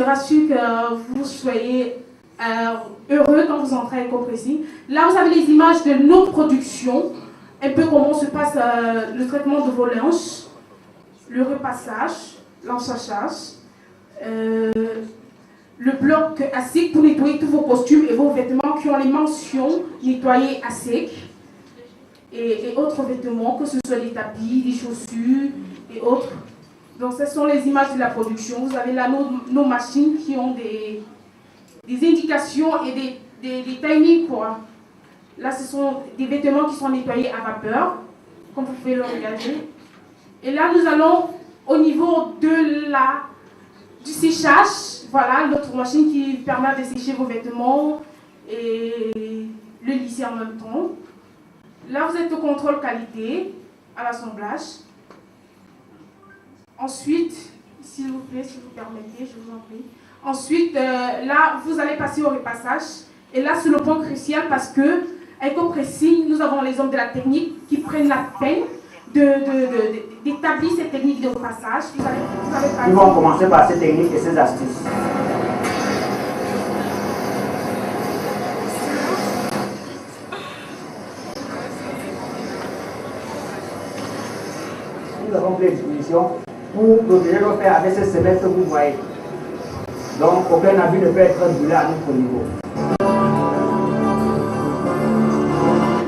sera sûr que vous soyez heureux quand vous entrez à EcoPressing. Là, vous avez les images de nos productions, un peu comment se passe le traitement de vos linges, le repassage, l'enchachage, le bloc à sec pour nettoyer tous vos costumes et vos vêtements qui ont les mentions nettoyer à sec et autres vêtements, que ce soit les tapis, les chaussures et autres. Donc, ce sont les images de la production. Vous avez là nos machines qui ont des indications et des timings, quoi. Là, ce sont des vêtements qui sont nettoyés à vapeur, comme vous pouvez le regarder. Et là, nous allons au niveau du séchage. Voilà, notre machine qui permet de sécher vos vêtements et le lisser en même temps. Là, vous êtes au contrôle qualité, à l'assemblage. Ensuite, s'il vous plaît, si vous permettez, je vous en prie. Ensuite, là, vous allez passer au repassage. Et là, c'est le point crucial parce que, à EcoPressing, nous avons les hommes de la technique qui prennent la peine d'établir cette technique de repassage. Ils vont commencer par ces techniques et ces astuces. Nous avons pris l'exposition pour protéger nos fer avec ces semelles que vous voyez. Donc, aucun abus ne peut être brûlé à notre niveau.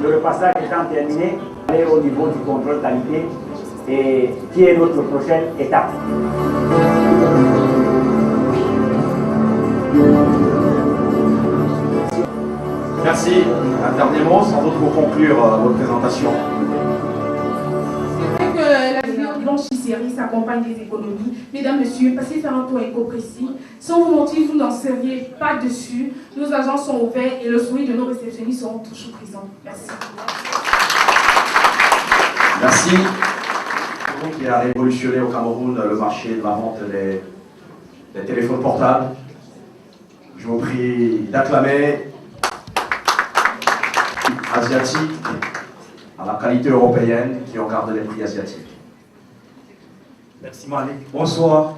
Le repassage étant terminé, aller au niveau du contrôle qualité et qui est notre prochaine étape. Merci. Un dernier mot, sans doute pour conclure votre présentation. C'est vrai que la blanchisserie s'accompagne des économies. Mesdames, Messieurs, passez faire un tour à EcoPressing. Sans vous mentir, vous n'en seriez pas dessus. Nos agents sont ouverts et le sourire de nos réceptionnistes seront toujours présents. Merci. Merci. Qui a révolutionné au Cameroun le marché de la vente des téléphones portables. Je vous prie d'acclamer asiatique à la qualité européenne qui regarde les prix asiatiques. Merci Malik. Bonsoir.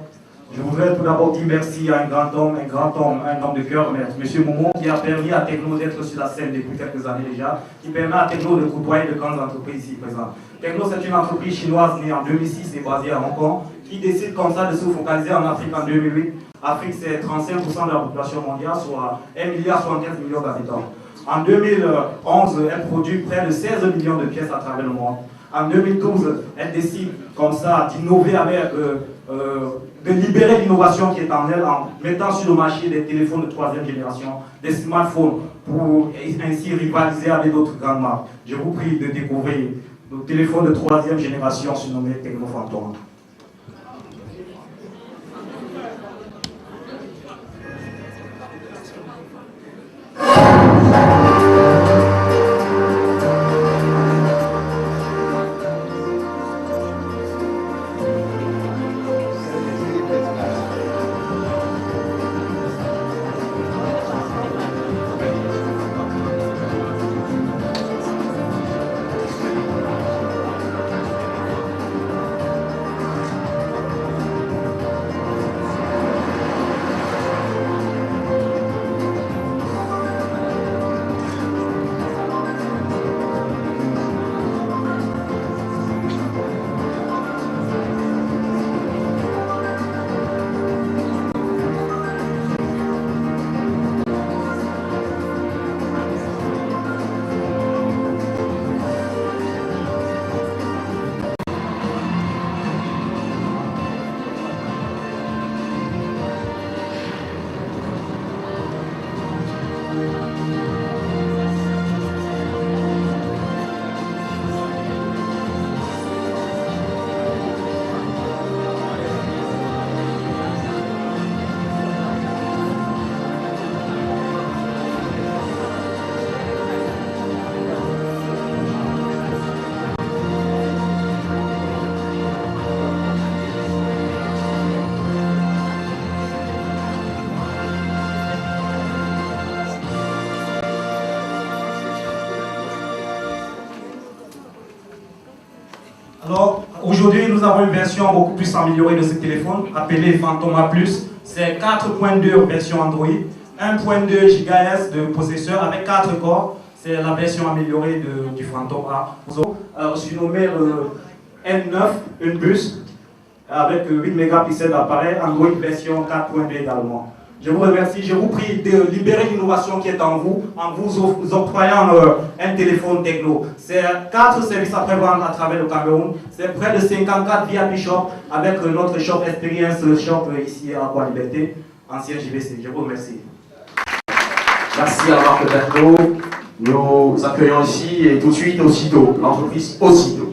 Je voudrais tout d'abord dire merci à un grand homme de cœur, M. Momo, qui a permis à Techno d'être sur la scène depuis quelques années déjà, qui permet à Techno de côtoyer de grandes entreprises ici présentes. Techno, c'est une entreprise chinoise née en 2006 et basée à Hong Kong, qui décide comme ça de se focaliser en Afrique en 2008. Afrique, c'est 35% de la population mondiale, soit 1,75 milliard d'habitants. En 2011, elle produit près de 16 millions de pièces à travers le monde. En 2012, elle décide comme ça d'innover avec, de libérer l'innovation qui est en elle en mettant sur le marché des téléphones de 3e génération, des smartphones, pour ainsi rivaliser avec d'autres grandes marques. Je vous prie de découvrir le téléphone de 3e génération surnommé Techno Phantom. Alors, aujourd'hui, nous avons une version beaucoup plus améliorée de ce téléphone, appelée Phantom A+. C'est 4.2 version Android, 1.2 GHz de processeur avec 4 corps. C'est la version améliorée du Phantom A. Surnommé N9, une bus avec 8 mégapixels d'appareil, Android version 4.2 également. Je vous remercie, je vous prie de libérer l'innovation qui est en vous octroyant un téléphone techno. C'est 4 services après-vente à travers le Cameroun. C'est près de 54 VIP Shop avec notre shop Experience Shop ici à Bois-Liberté, ancien JVC. Je vous remercie. Merci à la marque Techno. Nous accueillons ici et tout de suite Aussitôt, l'entreprise Aussitôt.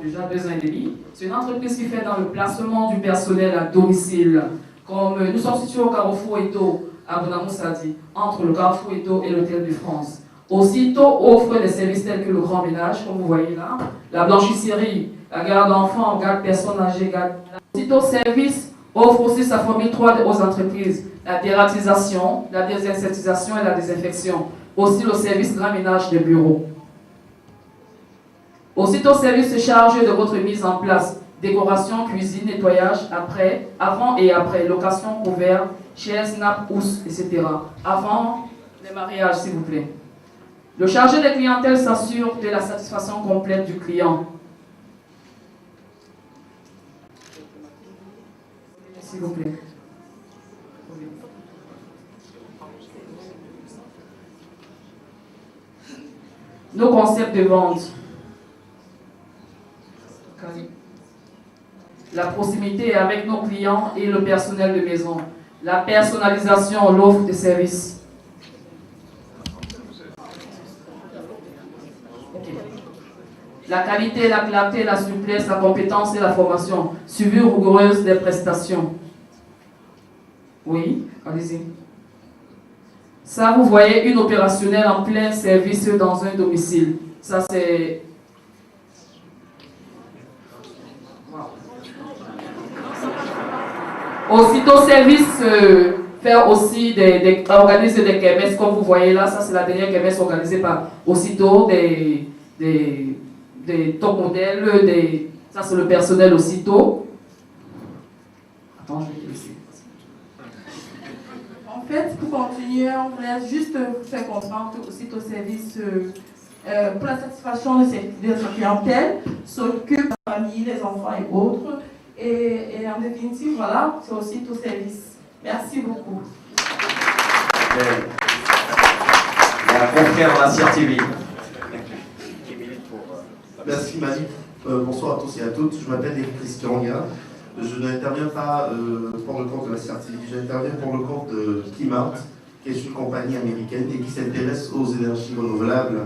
Déjà 2 ans et demi. C'est une entreprise qui fait dans le placement du personnel à domicile. Comme nous sommes situés au Carrefour Eto à Bonamoussadi, entre le Carrefour Eto et l'Hôtel de France. Aussitôt offre des services tels que le grand ménage, comme vous voyez là, la blanchisserie, la garde d'enfants, garde personnes âgées, garde. Aussitôt Service offre aussi sa formule 3D aux entreprises, la dératisation, la désinsectisation et la désinfection. Aussi le service grand ménage des bureaux. Aussitôt Service se charge de votre mise en place, décoration, cuisine, nettoyage, avant et après, location, couvert, chaises, nappes, housses, etc. Avant les mariages, s'il vous plaît. Le chargé de clientèle s'assure de la satisfaction complète du client. S'il vous plaît. Nos concepts de vente. La proximité avec nos clients et le personnel de maison. La personnalisation, l'offre de services. Okay. La qualité, la clarté, la souplesse, la compétence et la formation. Suivi rigoureuse des prestations. Oui, allez-y. Ça, vous voyez une opérationnelle en plein service dans un domicile. Ça, c'est... Aussitôt Service fait aussi organise des kermesses, comme vous voyez là, ça c'est la dernière kermesse organisée par Aussitôt, des top modèles, ça c'est le personnel Aussitôt. Attends, je vais te laisser. En fait, pour continuer, on voulait juste vous faire comprendre que Aussitôt Service, pour la satisfaction de sa clientèle, s'occupe de la famille, les enfants et autres. Et en définitive, voilà, c'est Aussitôt Service. Merci beaucoup. La confrère Nassia TV. Merci Malik. Bonsoir à tous et à toutes. Je m'appelle Eric Christian Lia. Je n'interviens pas pour le compte de la CRTV, j'interviens pour le compte de Kimart, qui est une compagnie américaine et qui s'intéresse aux énergies renouvelables.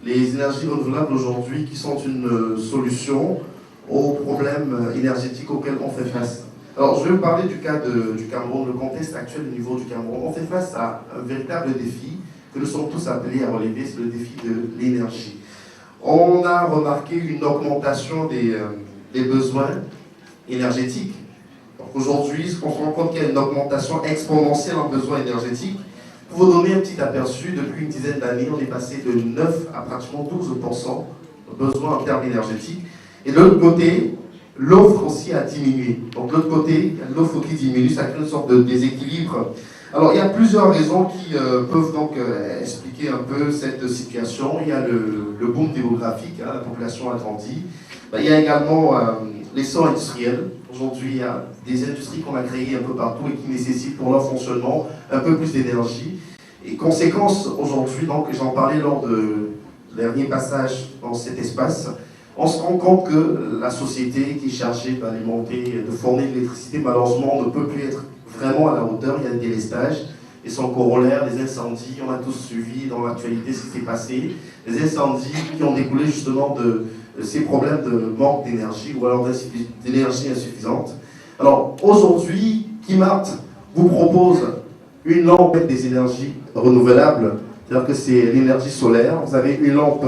Les énergies renouvelables aujourd'hui qui sont une solution aux problèmes énergétiques auxquels on fait face. Alors, je vais vous parler du cas du Cameroun, le contexte actuel au niveau du Cameroun. On fait face à un véritable défi que nous sommes tous appelés à relever, c'est le défi de l'énergie. On a remarqué une augmentation des besoins énergétiques. Aujourd'hui, on se rend compte qu'il y a une augmentation exponentielle en besoins énergétiques. Pour vous donner un petit aperçu, depuis une dizaine d'années, on est passé de 9 à pratiquement 12% de besoins en termes énergétiques. Et de l'autre côté, l'offre aussi a diminué. Donc de l'autre côté, l'offre qui diminue, ça crée une sorte de déséquilibre. Alors il y a plusieurs raisons qui peuvent donc expliquer un peu cette situation. Il y a le boom démographique, hein, la population a grandi. Il y a également l'essor industriel. Aujourd'hui, il y a des industries qu'on a créées un peu partout et qui nécessitent pour leur fonctionnement un peu plus d'énergie. Et conséquence aujourd'hui, donc j'en parlais lors de dernier passage dans cet espace, on se rend compte que la société qui est chargée d'alimenter, de fournir l'électricité, malheureusement, ne peut plus être vraiment à la hauteur. Il y a un délestage et son corollaire, les incendies. On a tous suivi dans l'actualité ce qui s'est passé. Les incendies qui ont découlé justement de ces problèmes de manque d'énergie ou alors d'énergie insuffisante. Alors aujourd'hui, Kimart vous propose une lampe avec des énergies renouvelables, c'est-à-dire que c'est l'énergie solaire. Vous avez une lampe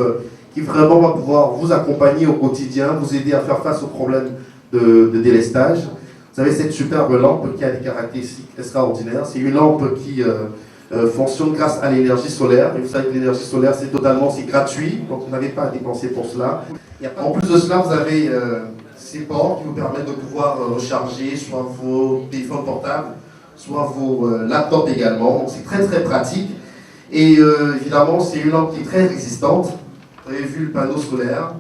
qui vraiment va pouvoir vous accompagner au quotidien, vous aider à faire face aux problèmes de délestage. Vous avez cette superbe lampe qui a des caractéristiques extraordinaires. C'est une lampe qui fonctionne grâce à l'énergie solaire. Et vous savez que l'énergie solaire, c'est gratuit, donc vous n'avez pas à dépenser pour cela. En plus de cela, vous avez ces ports qui vous permettent de pouvoir recharger soit vos téléphones portables, soit vos laptops également. Donc c'est très très pratique. Et évidemment, c'est une lampe qui est très résistante. Vous avez vu le panneau solaire,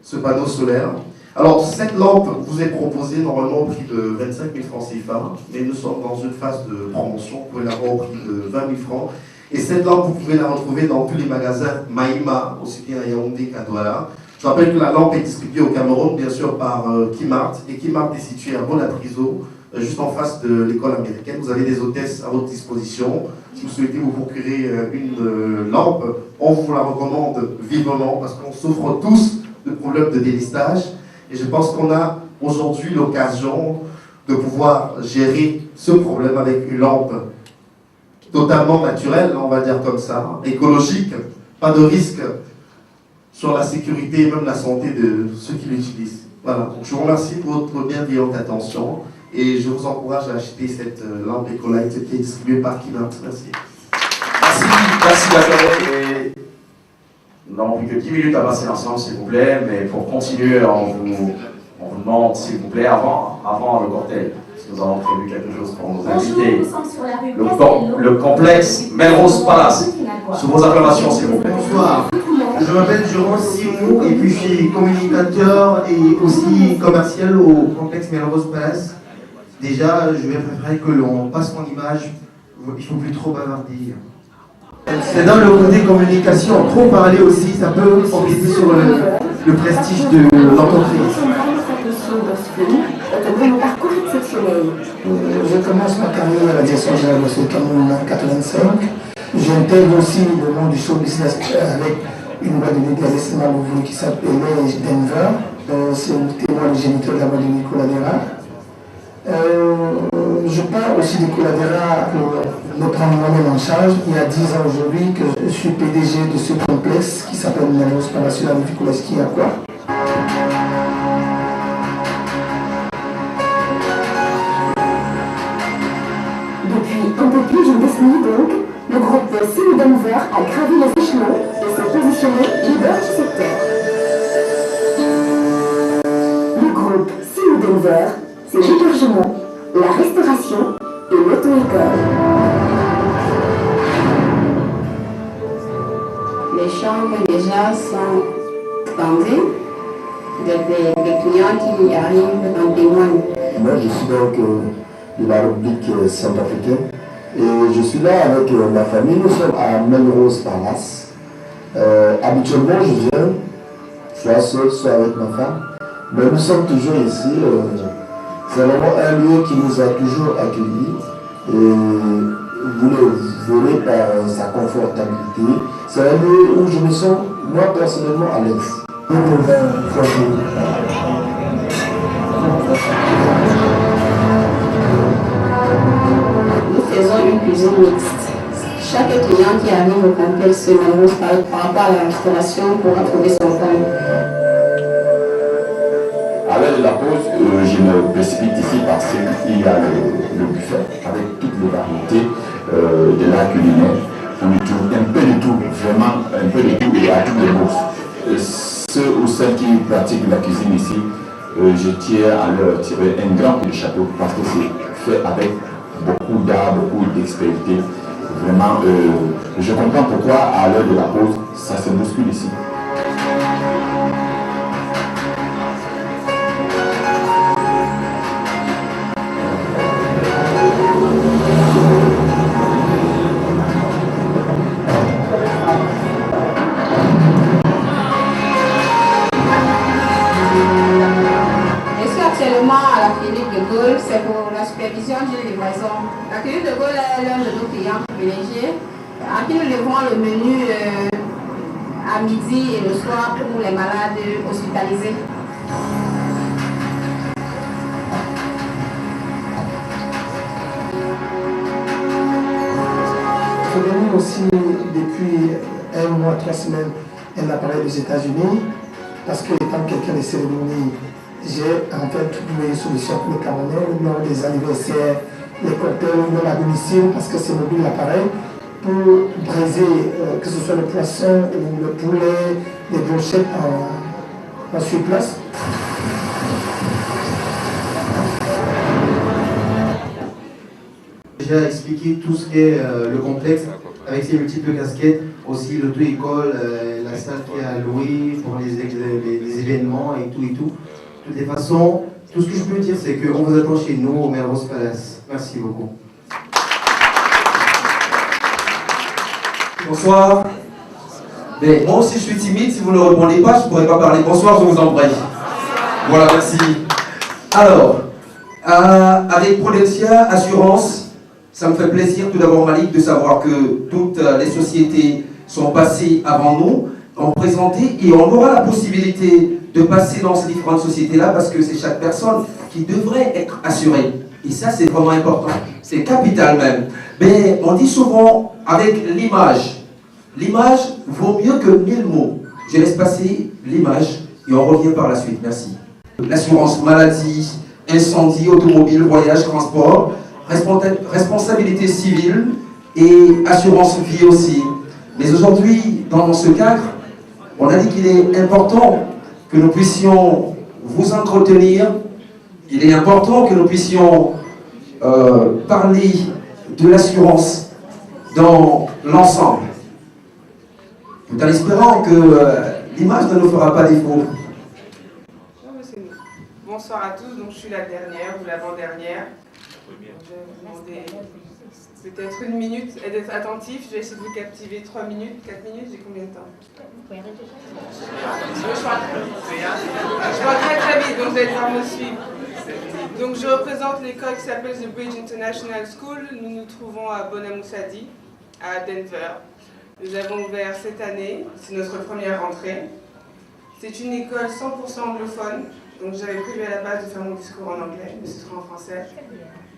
ce panneau solaire. Alors, cette lampe vous est proposée normalement au prix de 25 000 francs CFA, mais nous sommes dans une phase de promotion. Vous pouvez l'avoir au prix de 20 000 francs. Et cette lampe, vous pouvez la retrouver dans tous les magasins Maïma, aussi bien à Yaoundé qu'à Douala. Je rappelle que la lampe est distribuée au Cameroun, bien sûr, par Kimart. Et Kimart est situé à Bonatriso, juste en face de l'école américaine. Vous avez des hôtesses à votre disposition. Si vous souhaitez vous procurer une lampe, on vous la recommande vivement parce qu'on souffre tous de problèmes de délestage. Et je pense qu'on a aujourd'hui l'occasion de pouvoir gérer ce problème avec une lampe totalement naturelle, on va dire comme ça, écologique, pas de risque sur la sécurité et même la santé de ceux qui l'utilisent. Voilà, donc je vous remercie pour votre bienveillante attention et je vous encourage à acheter cette lampe Ecolite qui est distribuée par Kimart. Merci. Merci Jacques. Nous n'avons plus que 10 minutes à passer ensemble, s'il vous plaît, mais pour continuer, on vous demande, s'il vous plaît, avant le cocktail, parce que nous avons prévu quelque chose pour nos invités. Le complexe Melrose Palace. Sous vos acclamations, s'il vous plaît. Bonsoir. Je m'appelle Jérôme Simon et puis je suis communicateur et aussi commercial au complexe Melrose Palace. Déjà, je vais préférer que l'on passe mon image. Il ne faut plus trop bavarder. C'est dans le côté communication, trop parler aussi, ça peut empiéter sur le prestige de l'entreprise. Je commence ma carrière à la direction générale de Cameroun en 1985. J'intègre aussi le monde du show business avec une boîte de médias qui s'appelait Denver. C'est le témoin du géniteur de la boîte de Nicolas Dera. Je parle aussi de Coladera pour me prendre moi-même en charge. Il y a 10 ans aujourd'hui que je suis PDG de ce complexe qui s'appelle Melrose Palace à Nicolas Aqua. Depuis un peu plus d'une décennie donc, le groupe CIO Denver a gravi les échelons et s'est positionné leader du secteur. Le groupe CIO Denver, c'est l'hébergement, la restauration et l'auto-école. Les chambres déjà sont tendues. Des clients qui arrivent en témoignent. Moi, je suis donc de la République centrafricaine et je suis là avec ma famille. Nous sommes à Melrose Palace. Habituellement, je viens soit seul, soit avec ma femme. Mais nous sommes toujours ici. C'est vraiment un lieu qui nous a toujours accueillis et vous le verrez par sa confortabilité. C'est un lieu où je me sens, moi personnellement, à l'aise. Nous faisons une cuisine mixte. Chaque client qui arrive au complexe Melrose par rapport à la restauration pourra trouver son compte. À l'heure de la pause, je me précipite ici parce qu'il y a le buffet avec toutes les variétés de l'art culinaire. On y trouve un peu de tout, vraiment un peu de tout et à toutes les bourses. Ceux ou celles qui pratiquent la cuisine ici, je tiens à leur tirer un grand coup de chapeau parce que c'est fait avec beaucoup d'art, beaucoup d'expérience. Vraiment, je comprends pourquoi à l'heure de la pause, ça se bouscule ici. C'est pour la supervision d'une livraison. La clinique de Gaulle est l'un de nos clients privilégiés. À qui nous livrons le menu à midi et le soir pour les malades hospitalisés. J'ai donné aussi depuis 1 mois, 3 semaines un appareil des États-Unis parce que étant quelqu'un des cérémonies, j'ai en fait trouvé une solution pour les Camerounais lors des anniversaires, les cocktails, même à domicile, parce que c'est mobile l'appareil, pour briser, que ce soit le poisson ou le poulet, les brochettes en sur place. déjà expliqué tout ce qu'est le complexe avec ses multiples casquettes, aussi l'auto-école, la salle qui est à louer pour les événements et tout. De toutes les façons, tout ce que je peux dire, c'est qu'on vous attend chez nous au Melrose Palace. Merci beaucoup. Bonsoir. Mais moi aussi je suis timide, si vous ne répondez pas, je ne pourrais pas parler. Bonsoir, je vous embrasse. Voilà, merci. Alors, avec Prudentia Assurance, ça me fait plaisir tout d'abord, Malik, de savoir que toutes les sociétés sont passées avant nous, ont présenté, et on aura la possibilité de passer dans ces différentes sociétés-là parce que c'est chaque personne qui devrait être assurée. Et ça, c'est vraiment important. C'est capital même. Mais on dit souvent avec l'image. L'image vaut mieux que 1000 mots. Je laisse passer l'image et on revient par la suite. Merci. L'assurance maladie, incendie, automobile, voyage, transport, responsabilité civile et assurance vie aussi. Mais aujourd'hui, dans ce cadre, on a dit qu'il est important que nous puissions vous entretenir. Il est important que nous puissions parler de l'assurance dans l'ensemble. Tout en espérant que l'image ne nous fera pas défaut. Bonsoir à tous, donc je suis la dernière ou l'avant-dernière. Je vais vous demander peut-être 1 minute et d'être attentif. Je vais essayer de vous captiver 3 minutes, 4 minutes, j'ai combien de temps? Je parle très vite, donc vous allez devoir me suivre. Donc je représente l'école qui s'appelle The Bridge International School. Nous nous trouvons à Bonamoussadi, à Denver. Nous avons ouvert cette année, c'est notre première rentrée. C'est une école 100% anglophone, donc j'avais prévu à la base de faire mon discours en anglais, mais ce sera en français.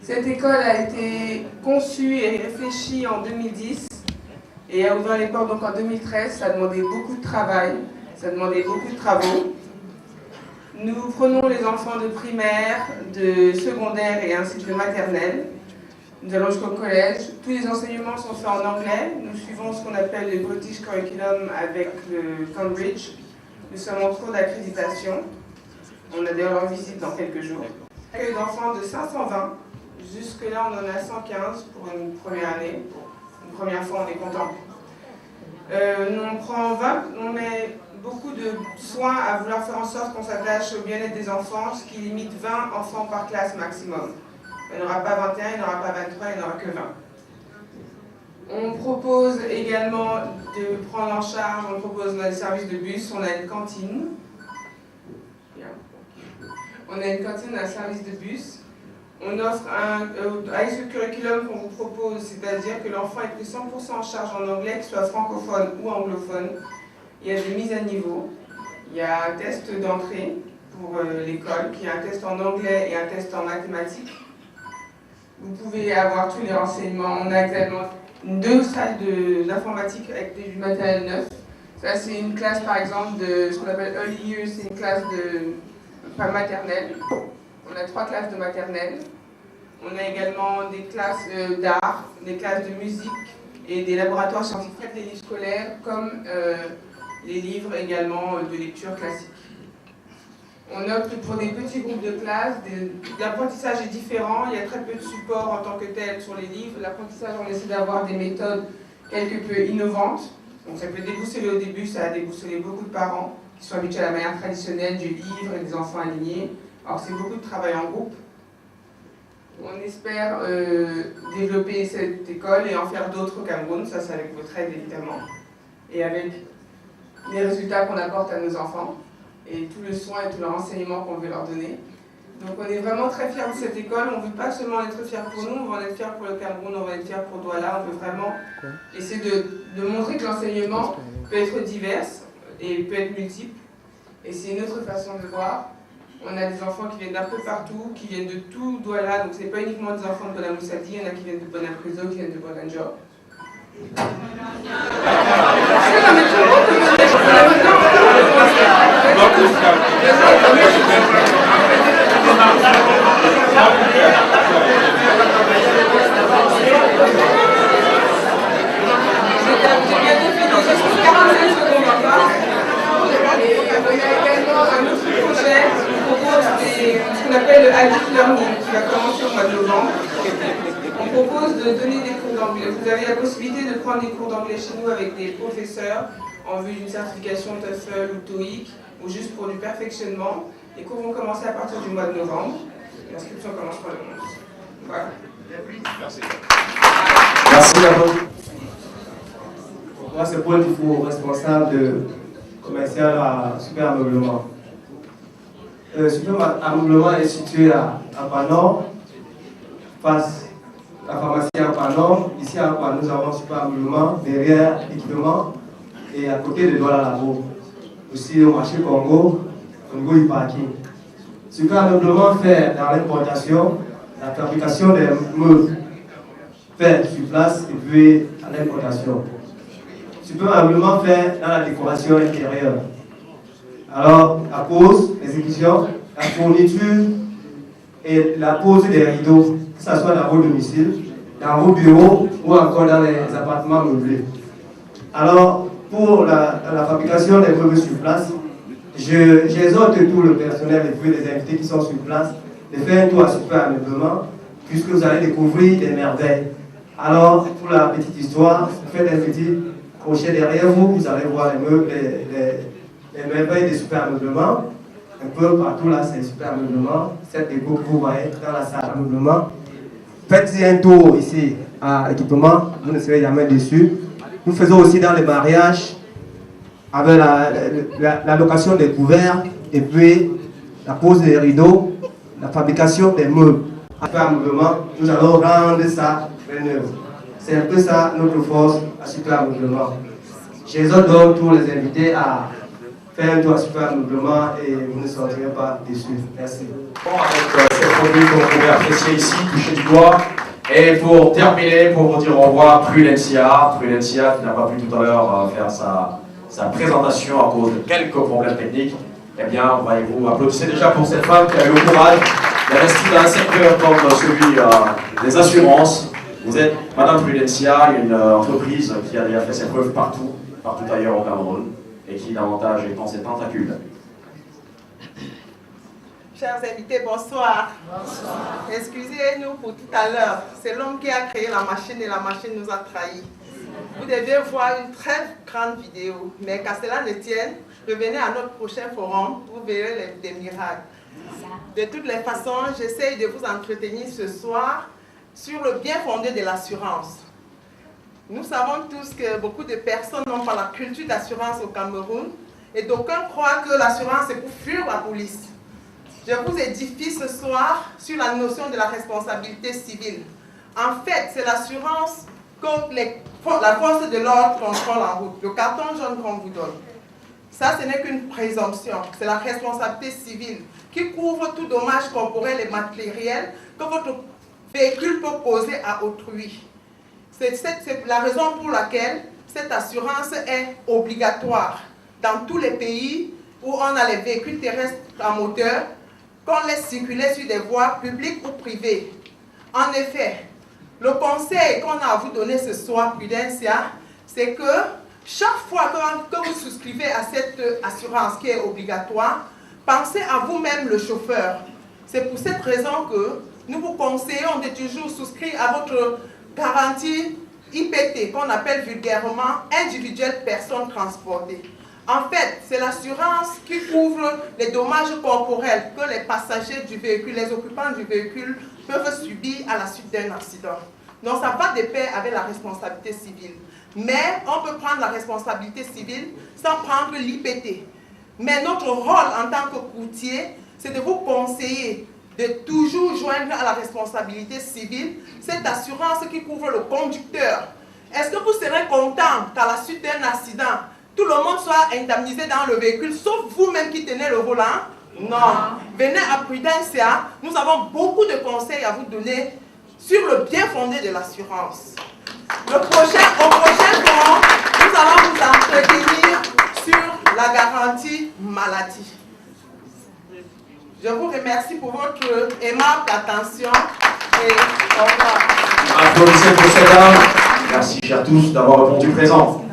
Cette école a été conçue et réfléchie en 2010 et a ouvert les portes donc en 2013. Ça a demandé beaucoup de travail, ça a demandé beaucoup de travaux. Nous prenons les enfants de primaire, de secondaire et ainsi que de maternelle. Nous allons jusqu'au collège. Tous les enseignements sont faits en anglais. Nous suivons ce qu'on appelle le British Curriculum avec le Cambridge. Nous sommes en cours d'accréditation. On a d'ailleurs leur visite dans quelques jours. Accueil d'enfants de 520. Jusque-là, on en a 115 pour une première année. Une première fois, on est content. On met beaucoup de soins à vouloir faire en sorte qu'on s'attache au bien-être des enfants, ce qui limite 20 enfants par classe maximum. Il n'y en aura pas 21, il n'y en aura pas 23, il n'y en aura que 20. On propose également de prendre en charge, on propose des services de bus, on a une cantine. On a une cantine, un service de bus. On offre avec ce curriculum qu'on vous propose, c'est-à-dire que l'enfant est pris 100% en charge en anglais, qu'il soit francophone ou anglophone. Il y a des mises à niveau. Il y a un test d'entrée pour l'école, qui est un test en anglais et un test en mathématiques. Vous pouvez avoir tous les renseignements. On a également 2 salles d'informatique avec du matériel neuf. Ça, c'est une classe, par exemple, de ce qu'on appelle Early Years, c'est une classe de maternelle. On a 3 classes de maternelle. On a également des classes d'art, des classes de musique et des laboratoires scientifiques, des livres scolaires, comme les livres également de lecture classique. On opte pour des petits groupes de classe, l'apprentissage est différent, il y a très peu de support en tant que tel sur les livres. L'apprentissage, on essaie d'avoir des méthodes quelque peu innovantes. Donc ça peut déboussoler au début, ça a déboussolé beaucoup de parents qui sont habitués à la manière traditionnelle du livre et des enfants alignés. Alors c'est beaucoup de travail en groupe. On espère développer cette école et en faire d'autres au Cameroun, ça c'est avec votre aide évidemment, et avec les résultats qu'on apporte à nos enfants et tout le soin et tout le renseignement qu'on veut leur donner. Donc on est vraiment très fiers de cette école, on ne veut pas seulement être fiers pour nous, on va en être fiers pour le Cameroun, on va être fiers pour Douala, on veut vraiment essayer de montrer que l'enseignement peut être divers et peut être multiple, et c'est une autre façon de voir. On a des enfants qui viennent d'un peu partout, qui viennent de tout Douala, donc ce n'est pas uniquement des enfants de Bonamoussadi, il y en a qui viennent de Bonapruso, qui viennent de Bonanjo. On a également un autre projet qui propose ce qu'on qu'on appelle le Adult Learning, qui va commencer au mois de novembre. On propose de donner des cours d'anglais. Vous avez la possibilité de prendre des cours d'anglais chez nous avec des professeurs en vue d'une certification TOEFL ou TOEIC, ou juste pour du perfectionnement. Les cours vont commencer à partir du mois de novembre. L'inscription commencera le 11. Voilà. Merci. Merci à vous. Moi, c'est Paul Dufour, responsable commercial à Super Ameublement. Super Ameublement est situé à Panon, face à la pharmacie à Panon. Ici à Panon, nous avons Super Ameublement, derrière équipement et à côté de Douala Labo. Aussi au marché Congo, au niveau du parking. Super Ameublement fait dans l'importation, la fabrication des meubles fait sur place et puis à l'importation. Super Ameublement fait dans la décoration intérieure. Alors, la pose, l'exécution, la fourniture et la pose des rideaux, que ce soit dans vos domiciles, dans vos bureaux ou encore dans les appartements meublés. Alors, pour la fabrication des meubles sur place, j'exhorte tout le personnel et puis les invités qui sont sur place de faire un tour à Super Ameublement, puisque vous allez découvrir des merveilles. Alors, pour la petite histoire, faites un petit crochet derrière vous, vous allez voir les meubles, les merveilles des Super Ameublement. Un peu partout là, c'est Super Ameublement. Cette déco que vous voyez dans la salle Ameublement. Faites-y un tour ici à l'équipement, vous ne serez jamais déçus. Nous faisons aussi dans les mariages, avec la location des couverts, et puis la pose des rideaux, la fabrication des meubles. Après Ameublement, nous allons rendre ça neuf. C'est un peu ça notre force à Super Ameublement. J'exhorte donc tous les invités à faire un tour à Super Ameublement et vous ne sortirez pas déçus. Merci. Avec ces produits que vous pouvez apprécier ici, toucher du doigt. Et pour terminer, pour vous dire au revoir, Prudencia qui n'a pas pu tout à l'heure faire sa présentation à cause de quelques problèmes techniques. Eh bien, voyez-vous, applaudissez déjà pour cette femme qui a eu le courage d'investir dans un secteur comme celui des assurances. Vous êtes Madame Prudencia, une entreprise qui a déjà fait ses preuves partout ailleurs au Cameroun, et qui davantage étend ses tentacules. Chers invités, bonsoir. Bonsoir. Excusez-nous pour tout à l'heure. C'est l'homme qui a créé la machine et la machine nous a trahis. Vous deviez voir une très grande vidéo, mais qu'à cela ne tienne, revenez à notre prochain forum, vous verrez des miracles. De toutes les façons, j'essaye de vous entretenir ce soir sur le bien fondé de l'assurance. Nous savons tous que beaucoup de personnes n'ont pas la culture d'assurance au Cameroun et d'aucuns croient que l'assurance est pour fuir la police. Je vous édifie ce soir sur la notion de la responsabilité civile. En fait, c'est l'assurance contre la force de l'ordre contrôle en route, le carton jaune qu'on vous donne. Ça, ce n'est qu'une présomption, c'est la responsabilité civile qui couvre tout dommage corporel et matériel que votre véhicule peut causer à autrui. C'est la raison pour laquelle cette assurance est obligatoire dans tous les pays où on a les véhicules terrestres à moteur, qu'on laisse circuler sur des voies publiques ou privées. En effet, le conseil qu'on a à vous donner ce soir, Prudencia, c'est que chaque fois que vous souscrivez à cette assurance qui est obligatoire, pensez à vous-même le chauffeur. C'est pour cette raison que nous vous conseillons de toujours souscrire à votre garantie IPT, qu'on appelle vulgairement individuelle personne transportée. En fait, c'est l'assurance qui couvre les dommages corporels que les passagers du véhicule, les occupants du véhicule peuvent subir à la suite d'un accident. Donc ça va de pair avec la responsabilité civile. Mais on peut prendre la responsabilité civile sans prendre l'IPT. Mais notre rôle en tant que courtier, c'est de vous conseiller de toujours joindre à la responsabilité civile cette assurance qui couvre le conducteur. Est-ce que vous serez content qu'à la suite d'un accident, tout le monde soit indemnisé dans le véhicule, sauf vous-même qui tenez le volant? Non. Venez à Prudencia, nous avons beaucoup de conseils à vous donner sur le bien fondé de l'assurance. Au prochain forum, nous allons vous entretenir sur la garantie maladie. Je vous remercie pour votre aimable attention et au revoir. Applaudissez pour cette dame. Merci à tous d'avoir répondu présent.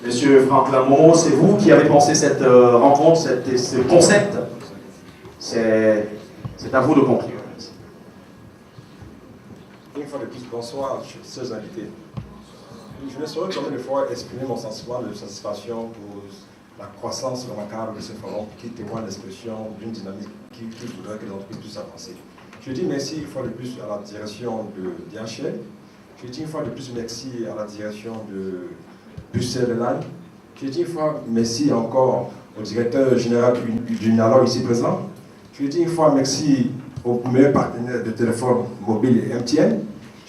Monsieur Franck Lamoureux, c'est vous qui avez pensé cette rencontre, ce concept. C'est C'est à vous de conclure. Une fois de plus, bonsoir, chers invités. Je ne saurais combien de fois exprimer mon sentiment de satisfaction pour la croissance remarquable de ce forum qui témoigne l'expression d'une dynamique qui voudrait que les entreprises puissent avancer. Je dis merci une fois de plus à la direction de DHL. Je dis une fois de plus merci à la direction de Bruxelles Airlines. Je dis une fois merci encore au directeur général du NALO ici présent. Je dis une fois merci aux meilleurs partenaires de téléphone mobile et MTN.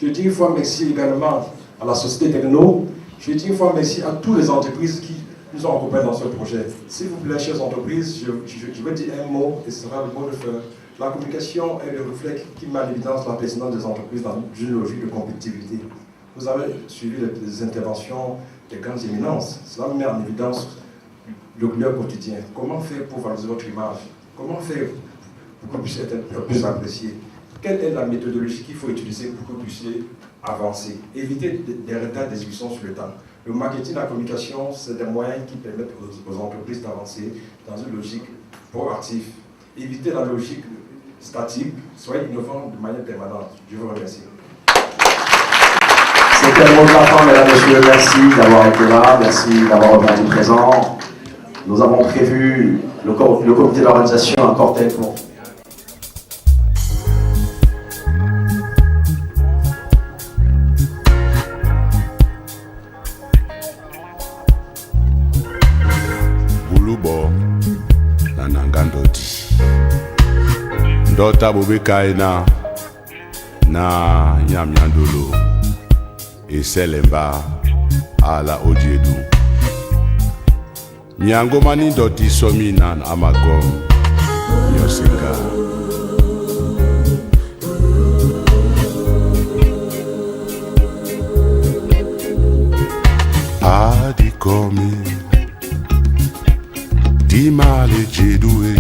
Je dis une fois merci également à la société Techno. Je dis une fois merci à toutes les entreprises qui nous ont accompagnés dans ce projet. S'il vous plaît, chères entreprises, je vais dire un mot et ce sera le mot de fin. La communication est le reflet qui met en évidence la pertinence des entreprises dans une logique de compétitivité. Vous avez suivi les interventions des grandes éminences. Cela met en évidence le leur quotidien. Comment faire pour valoriser votre image? Comment faire pour que vous puissiez être plus apprécié? Quelle est la méthodologie qu'il faut utiliser pour que vous puissiez avancer? Éviter des retards d'exécution sur le temps. Le marketing, la communication, c'est des moyens qui permettent aux entreprises d'avancer dans une logique proactive. Éviter la logique statique, soyez innovants de manière permanente. Je vous remercie. C'était le mot de la fin, mesdames et messieurs. Merci d'avoir été là, merci d'avoir répondu présent. Nous avons prévu, le comité d'organisation, un cortège pour... Bulubo, nanangandoti. Ndota bobekaina na nyamyandolo eselemba ala odiedu. Nyangomani ndoti sominan amagom nyosinga. Adikomi dimale jedue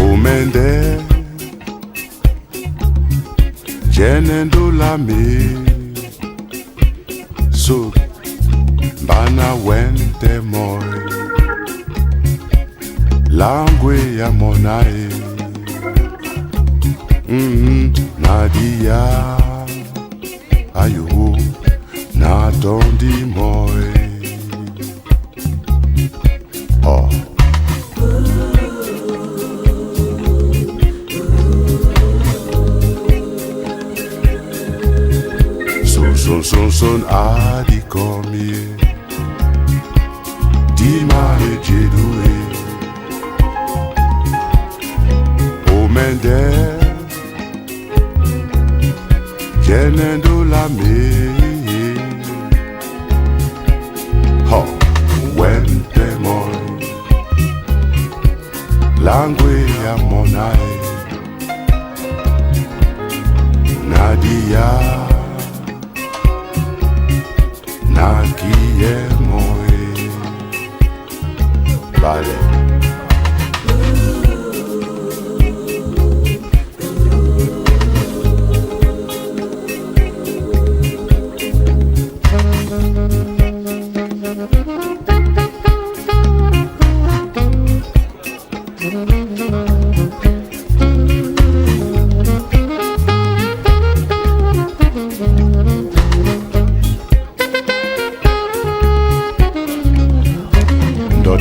omende jenendo lame so bana wente moy langwe ya monae Nadia ayo na tondi moy oh son adi komie di mare jedue o mende jenendo la me ho wente moi langue ya monae Nadia Nakiyemoe Vale.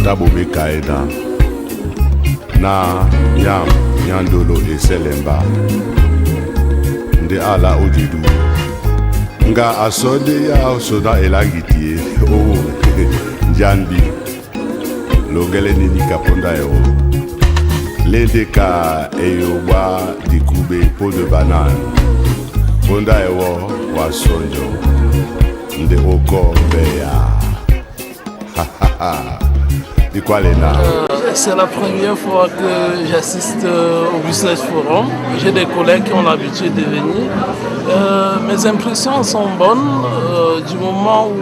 Bobe Kaeda na Nyandolo eselemba nde ala odidu nga asode ya osoda elagitie o Njanbi longele nini kaponda yo lendeka eyoba dikube po de banane ponda yo wasonjo nde okombeya C'est la première fois que j'assiste au Business Forum. J'ai des collègues qui ont l'habitude de venir. Mes impressions sont bonnes du moment où